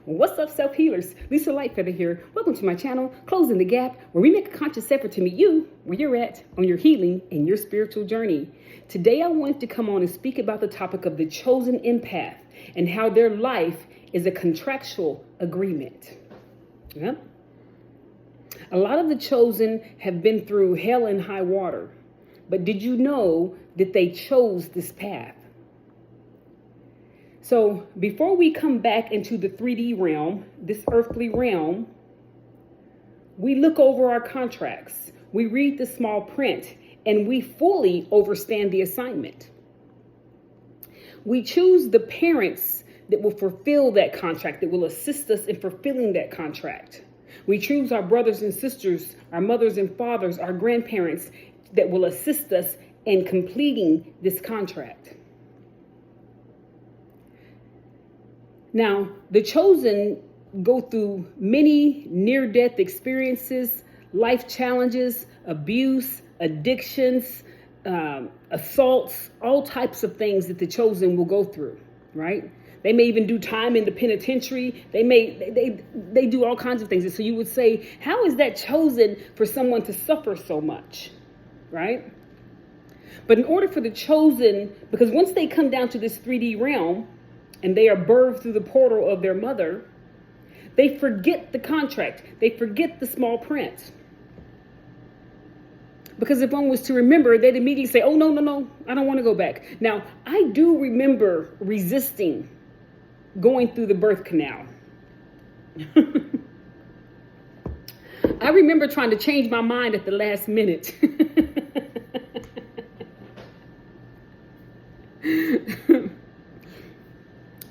What's up, self-healers? Lisa Lightfeather here. Welcome to my channel, Closing the Gap, where we make a conscious effort to meet you where you're at on your healing and your spiritual journey. Today, I wanted to come on and speak about the topic of the chosen empath and how their life is a contractual agreement. Yep. A lot of the chosen have been through hell and high water, but did you know that they chose this path? So before we come back into the 3D realm, this earthly realm, we look over our contracts, we read the small print, and we fully understand the assignment. We choose the parents that will fulfill that contract, that will assist us in fulfilling that contract. We choose our brothers and sisters, our mothers and fathers, our grandparents that will assist us in completing this contract. Now, the chosen go through many near-death experiences, life challenges, abuse, addictions, assaults, all types of things that the chosen will go through, right? They may even do time in the penitentiary. They do all kinds of things. And so you would say, how is that chosen for someone to suffer so much, right? But in order for the chosen, because once they come down to this 3D realm, and they are birthed through the portal of their mother, they forget the contract. They forget the small print. Because if one was to remember, they'd immediately say, oh, no, I don't want to go back. Now, I do remember resisting going through the birth canal. I remember trying to change my mind at the last minute.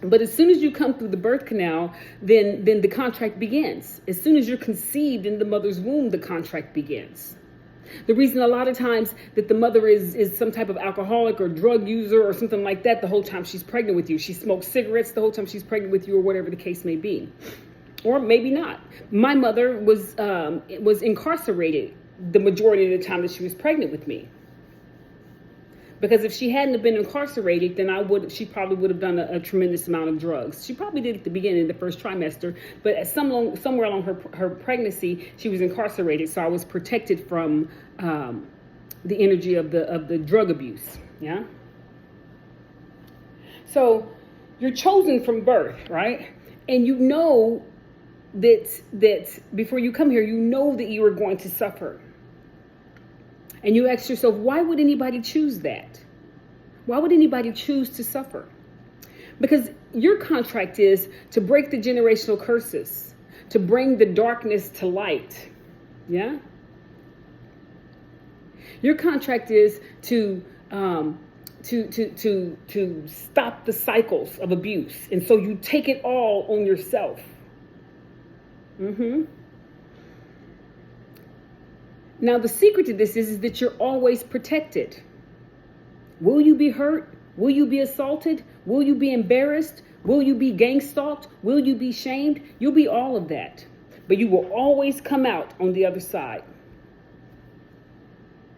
But as soon as you come through the birth canal, then the contract begins. As soon as you're conceived in the mother's womb, the contract begins. The reason a lot of times that the mother is some type of alcoholic or drug user or something like that the whole time she's pregnant with you. She smokes cigarettes the whole time she's pregnant with you, or whatever the case may be. Or maybe not. My mother was incarcerated the majority of the time that she was pregnant with me. Because if she hadn't been incarcerated, then she probably would have done a tremendous amount of drugs. She probably did at the beginning, the first trimester, but somewhere along her pregnancy, she was incarcerated. So I was protected from the energy of the drug abuse. Yeah. So you're chosen from birth, right? And you know that before you come here, you know that you are going to suffer. And you ask yourself, why would anybody choose that? Why would anybody choose to suffer? Because your contract is to break the generational curses, to bring the darkness to light. Yeah? Your contract is to stop the cycles of abuse. And so you take it all on yourself. Now, the secret to this is that you're always protected. Will you be hurt? Will you be assaulted? Will you be embarrassed? Will you be gang stalked? Will you be shamed? You'll be all of that. But you will always come out on the other side.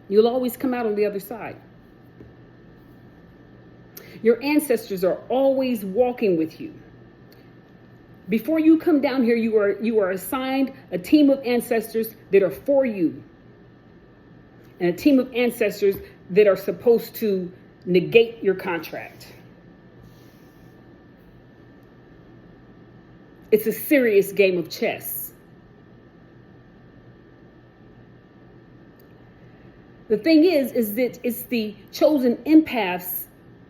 You'll always come out on the other side. Your ancestors are always walking with you. Before you come down here, you are assigned a team of ancestors that are for you. And a team of ancestors that are supposed to negate your contract. It's a serious game of chess. The thing is that it's the chosen empaths,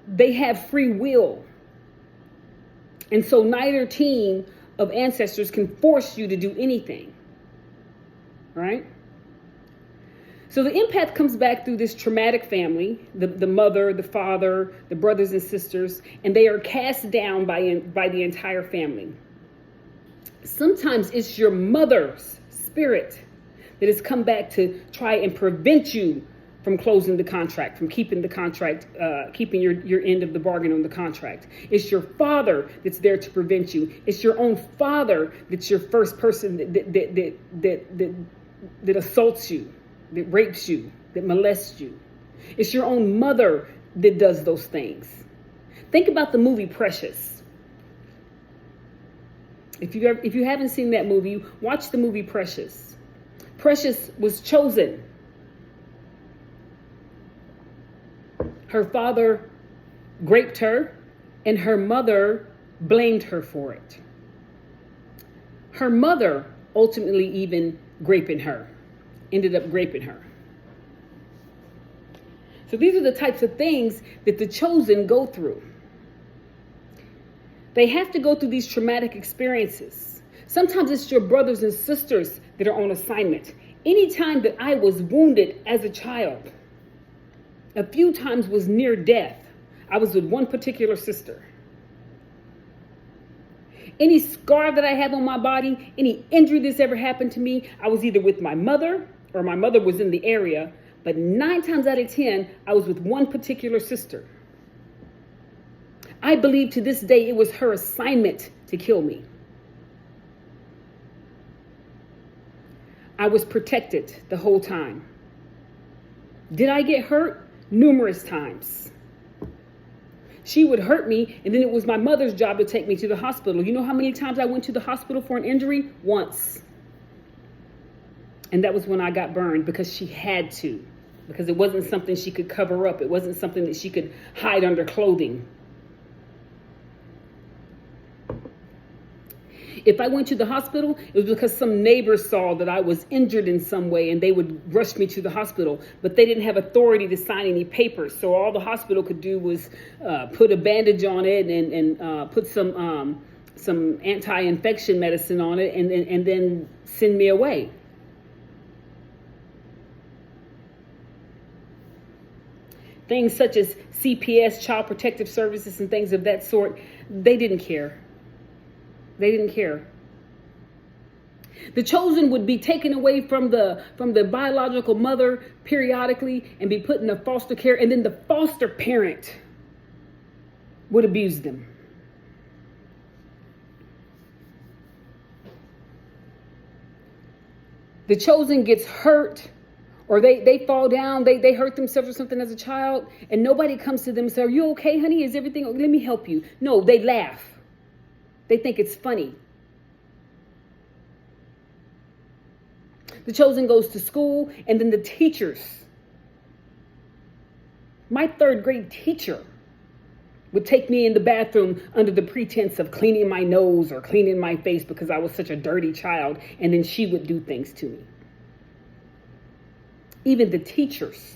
they have free will. And so neither team of ancestors can force you to do anything. Right? So the empath comes back through this traumatic family, the mother, the father, the brothers and sisters, and they are cast down by the entire family. Sometimes it's your mother's spirit that has come back to try and prevent you from closing the contract, from keeping the contract, keeping your end of the bargain on the contract. It's your father that's there to prevent you. It's your own father that's your first person that assaults you, that rapes you, that molests you. It's your own mother that does those things. Think about the movie Precious. If you haven't seen that movie, watch the movie Precious. Precious was chosen. Her father raped her, and her mother blamed her for it. Her mother ultimately even ended up raping her. So these are the types of things that the chosen go through. They have to go through these traumatic experiences. Sometimes it's your brothers and sisters that are on assignment. Anytime that I was wounded as a child, a few times was near death, I was with one particular sister. Any scar that I have on my body, any injury that's ever happened to me, I was either with my mother or my mother was in the area. But 9 times out of 10, I was with one particular sister. I believe to this day it was her assignment to kill me. I was protected the whole time. Did I get hurt? Numerous times. She would hurt me, and then it was my mother's job to take me to the hospital. You know how many times I went to the hospital for an injury? Once. And that was when I got burned, because she had to. Because it wasn't something she could cover up. It wasn't something that she could hide under clothing. If I went to the hospital, it was because some neighbors saw that I was injured in some way, and they would rush me to the hospital. But they didn't have authority to sign any papers. So all the hospital could do was put a bandage on it and put some anti-infection medicine on it and then send me away. Things such as CPS, Child Protective Services, and things of that sort, they didn't care. They didn't care. The chosen would be taken away from the biological mother periodically and be put in a foster care, and then the foster parent would abuse them. The chosen gets hurt, or they fall down, they hurt themselves or something as a child, and nobody comes to them and says, "Are you okay, honey? Is everything okay? Let me help you." No, they laugh. They think it's funny. The chosen goes to school, and then the teachers. My 3rd grade teacher would take me in the bathroom under the pretense of cleaning my nose or cleaning my face because I was such a dirty child, and then she would do things to me. Even the teachers.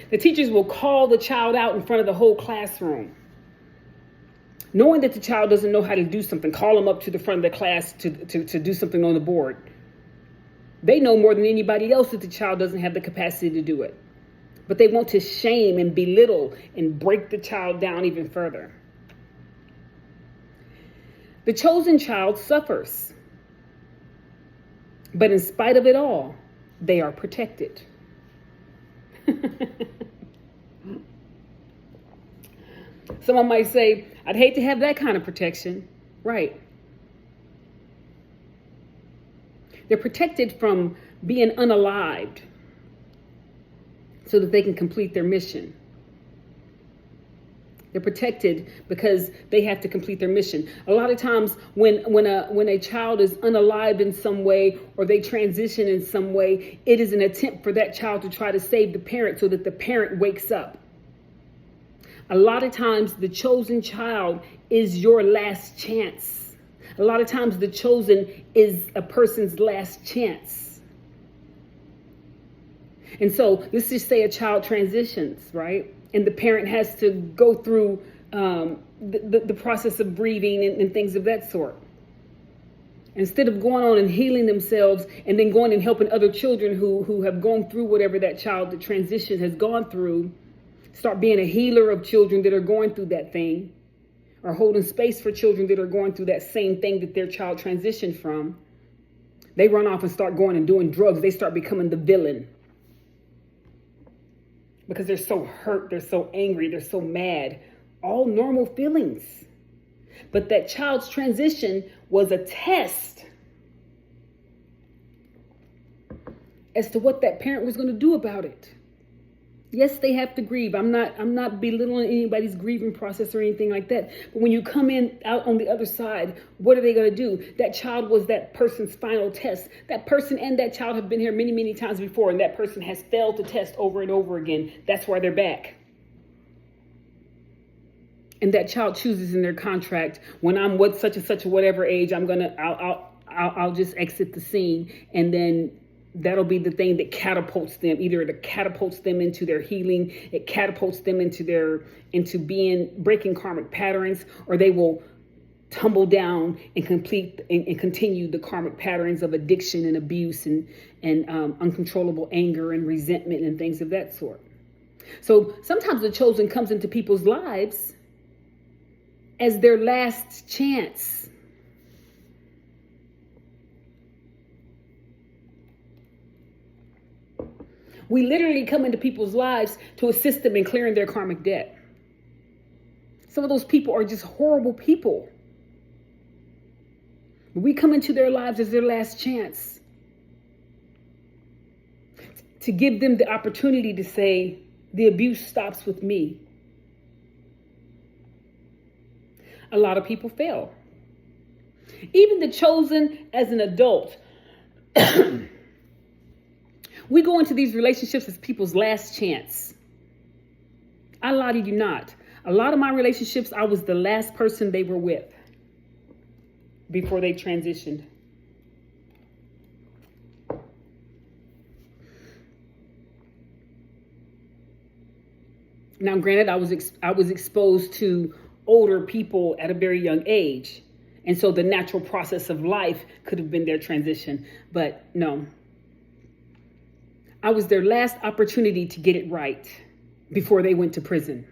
The teachers will call the child out in front of the whole classroom. Knowing that the child doesn't know how to do something, call them up to the front of the class to do something on the board. They know more than anybody else that the child doesn't have the capacity to do it. But they want to shame and belittle and break the child down even further. The chosen child suffers. But in spite of it all, they are protected. Someone might say, "I'd hate to have that kind of protection." Right. They're protected from being unalived so that they can complete their mission. They're protected because they have to complete their mission. A lot of times when a child is unalived in some way, or they transition in some way, it is an attempt for that child to try to save the parent so that the parent wakes up. A lot of times the chosen child is your last chance. A lot of times the chosen is a person's last chance. And so let's just say a child transitions, right? And the parent has to go through the process of grieving and things of that sort. Instead of going on and healing themselves and then going and helping other children who have gone through whatever that child that transition has gone through, start being a healer of children that are going through that thing, or holding space for children that are going through that same thing that their child transitioned from, they run off and start going and doing drugs. They start becoming the villain because they're so hurt, they're so angry, they're so mad. All normal feelings. But that child's transition was a test as to what that parent was going to do about it. Yes, they have to grieve. I'm not belittling anybody's grieving process or anything like that. But when you come in out on the other side, what are they going to do? That child was that person's final test. That person and that child have been here many, many times before, and that person has failed the test over and over again. That's why they're back. And that child chooses in their contract, when I'm what such and such a whatever age, I'll just exit the scene, and then that'll be the thing that catapults them. Either it catapults them into their healing, it catapults them into breaking karmic patterns, or they will tumble down and continue the karmic patterns of addiction and abuse and uncontrollable anger and resentment and things of that sort. So sometimes the chosen comes into people's lives as their last chance. We literally come into people's lives to assist them in clearing their karmic debt. Some of those people are just horrible people. We come into their lives as their last chance to give them the opportunity to say, the abuse stops with me. A lot of people fail. Even the chosen as an adult. We go into these relationships as people's last chance. I lie to you not. A lot of my relationships, I was the last person they were with before they transitioned. Now, granted, I was exposed to older people at a very young age. And so the natural process of life could have been their transition. But no. I was their last opportunity to get it right before they went to prison.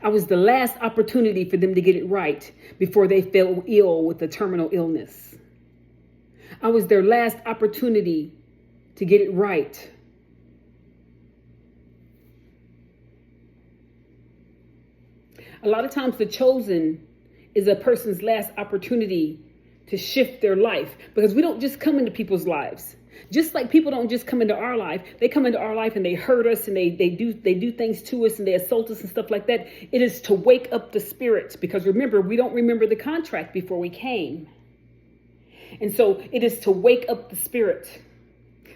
I was the last opportunity for them to get it right before they fell ill with a terminal illness. I was their last opportunity to get it right. A lot of times the chosen is a person's last opportunity to shift their life, because we don't just come into people's lives. Just like people don't just come into our life, they come into our life and they hurt us and they do things to us and they assault us and stuff like that. It is to wake up the spirit, because remember, we don't remember the contract before we came. And so it is to wake up the spirit.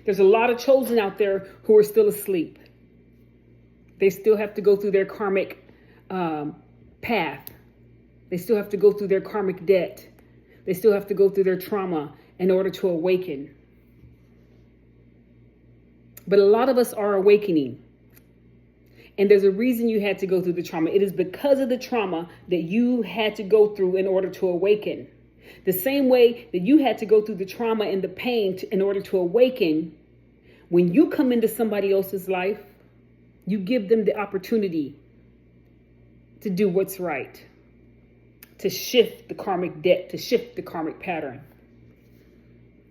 There's a lot of chosen out there who are still asleep. They still have to go through their karmic path. They still have to go through their karmic debt. They still have to go through their trauma in order to awaken. But a lot of us are awakening. And there's a reason you had to go through the trauma. It is because of the trauma that you had to go through in order to awaken. The same way that you had to go through the trauma and the pain in order to awaken, when you come into somebody else's life, you give them the opportunity to do what's right, to shift the karmic debt, to shift the karmic pattern.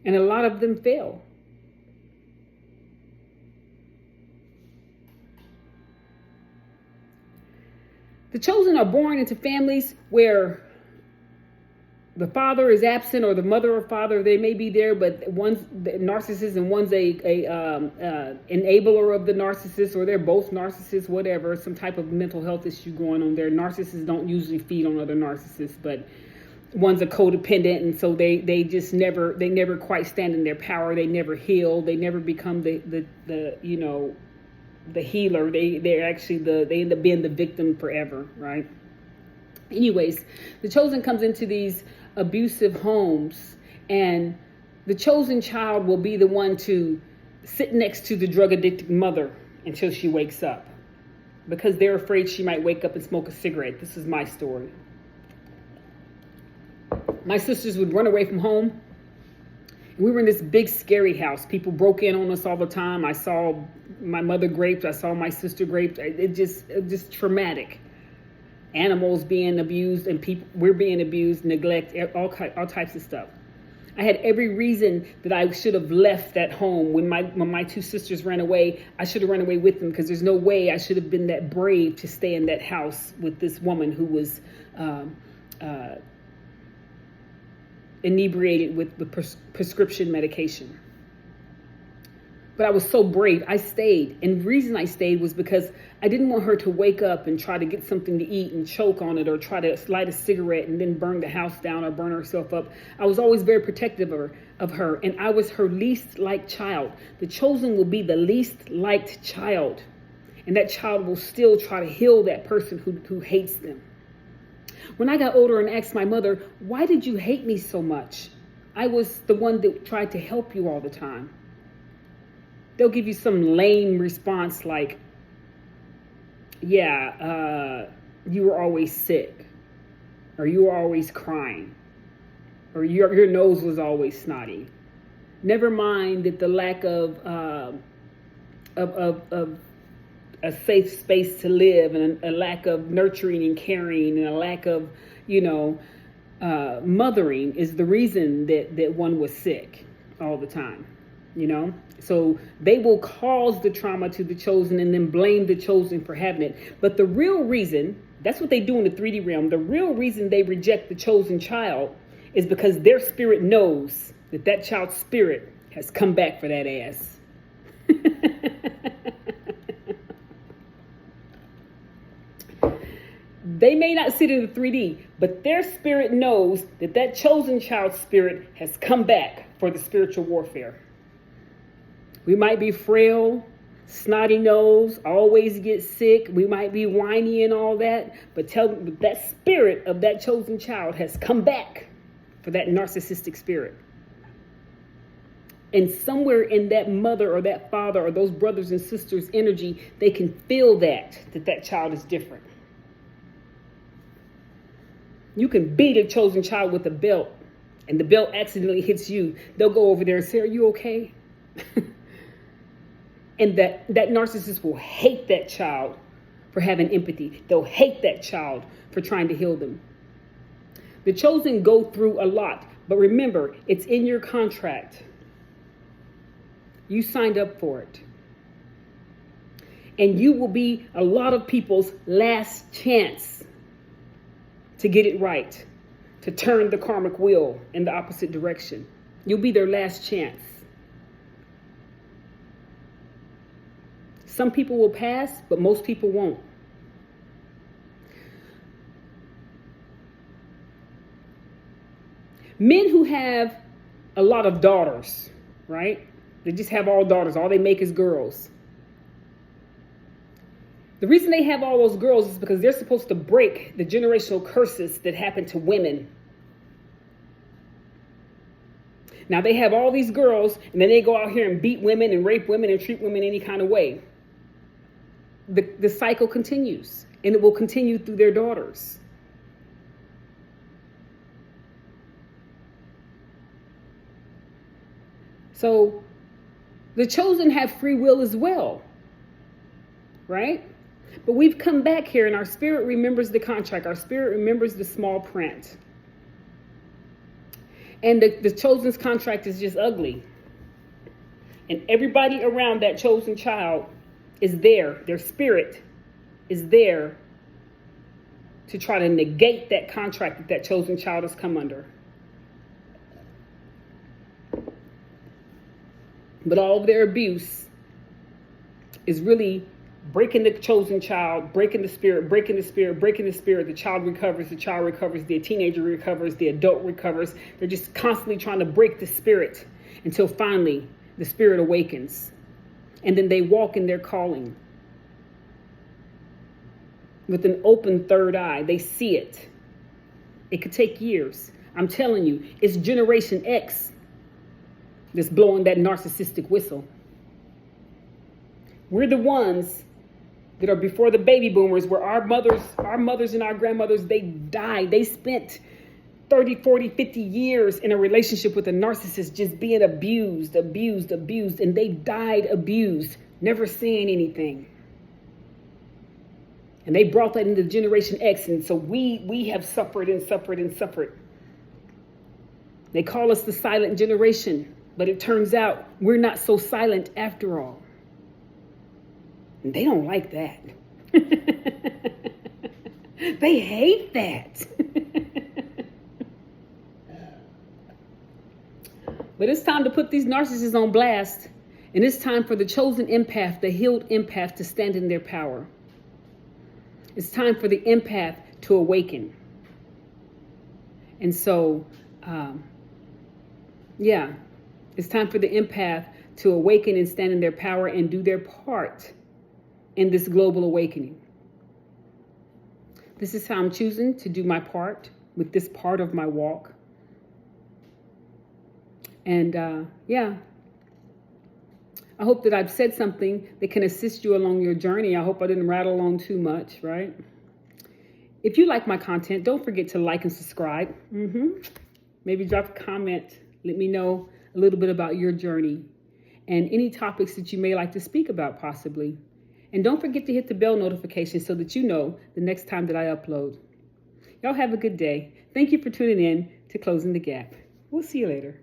And a lot of them fail. The chosen are born into families where the father is absent, or the mother or father, they may be there, but one's the narcissist and one's a enabler of the narcissist, or they're both narcissists, whatever, some type of mental health issue going on there. Narcissists don't usually feed on other narcissists, but one's a codependent, and so they just never quite stand in their power. They never heal. They never become the healer. They end up being the victim forever, right? Anyways, the chosen comes into these abusive homes, and the chosen child will be the one to sit next to the drug addicted mother until she wakes up, because they're afraid she might wake up and smoke a cigarette. This is my story. My sisters would run away from home. We were in this big, scary house. People broke in on us all the time. I saw my mother raped. I saw my sister raped. It just traumatic. Animals being abused, and we're being abused, neglect, all types of stuff. I had every reason that I should have left that home. When my two sisters ran away, I should have run away with them, because there's no way I should have been that brave to stay in that house with this woman who was inebriated with prescription medication. But I was so brave. I stayed. And the reason I stayed was because I didn't want her to wake up and try to get something to eat and choke on it, or try to light a cigarette and then burn the house down or burn herself up. I was always very protective of her, and I was her least liked child. The chosen will be the least liked child. And that child will still try to heal that person who hates them. When I got older and asked my mother, why did you hate me so much? I was the one that tried to help you all the time. They'll give you some lame response like, yeah, you were always sick, or you were always crying, or your nose was always snotty. Never mind that the lack of a safe space to live, and a lack of nurturing and caring, and a lack of, mothering is the reason that one was sick all the time, So they will cause the trauma to the chosen and then blame the chosen for having it. But the real reason, that's what they do in the 3D realm. The real reason they reject the chosen child is because their spirit knows that child's spirit has come back for that ass. They may not sit in the 3D, but their spirit knows that chosen child's spirit has come back for the spiritual warfare. We might be frail, snotty nose, always get sick. We might be whiny and all that, but that spirit of that chosen child has come back for that narcissistic spirit. And somewhere in that mother or that father or those brothers and sisters' energy, they can feel that child is different. You can beat a chosen child with a belt, and the belt accidentally hits you. They'll go over there and say, are you okay? And that narcissist will hate that child for having empathy. They'll hate that child for trying to heal them. The chosen go through a lot, but remember, it's in your contract. You signed up for it. And you will be a lot of people's last chance to get it right, to turn the karmic wheel in the opposite direction. You'll be their last chance. Some people will pass, but most people won't. Men who have a lot of daughters, right? They just have all daughters. All they make is girls. The reason they have all those girls is because they're supposed to break the generational curses that happen to women. Now they have all these girls, and then they go out here and beat women and rape women and treat women any kind of way. The cycle continues, and it will continue through their daughters. So the chosen have free will as well, right? But we've come back here, and our spirit remembers the contract. Our spirit remembers the small print. And the chosen's contract is just ugly. And everybody around that chosen child is there. Their spirit is there to try to negate that contract that chosen child has come under. But all of their abuse is really breaking the chosen child, breaking the spirit, breaking the spirit, breaking the spirit. The child recovers, the teenager recovers, the adult recovers. They're just constantly trying to break the spirit until finally the spirit awakens. And then they walk in their calling with an open third eye. They see it. It could take years. I'm telling you, it's Generation X that's blowing that narcissistic whistle. We're the ones that are before the baby boomers, where our mothers and our grandmothers, they died. They spent 30, 40, 50 years in a relationship with a narcissist, just being abused, and they died abused, never saying anything. And they brought that into Generation X, and so we have suffered and suffered and suffered. They call us the silent generation, but it turns out we're not so silent after all. And they don't like that. They hate that. But it's time to put these narcissists on blast And it's time for the chosen empath, the healed empath, to stand in their power. It's time for the empath to awaken. And so, it's time for the empath to awaken and stand in their power and do their part in this global awakening. This is how I'm choosing to do my part with this part of my walk. And I hope that I've said something that can assist you along your journey. I hope I didn't rattle on too much, right? If you like my content, don't forget to like and subscribe. Maybe drop a comment. Let me know a little bit about your journey and any topics that you may like to speak about possibly. And don't forget to hit the bell notification so that you know the next time that I upload. Y'all have a good day. Thank you for tuning in to Closing the Gap. We'll see you later.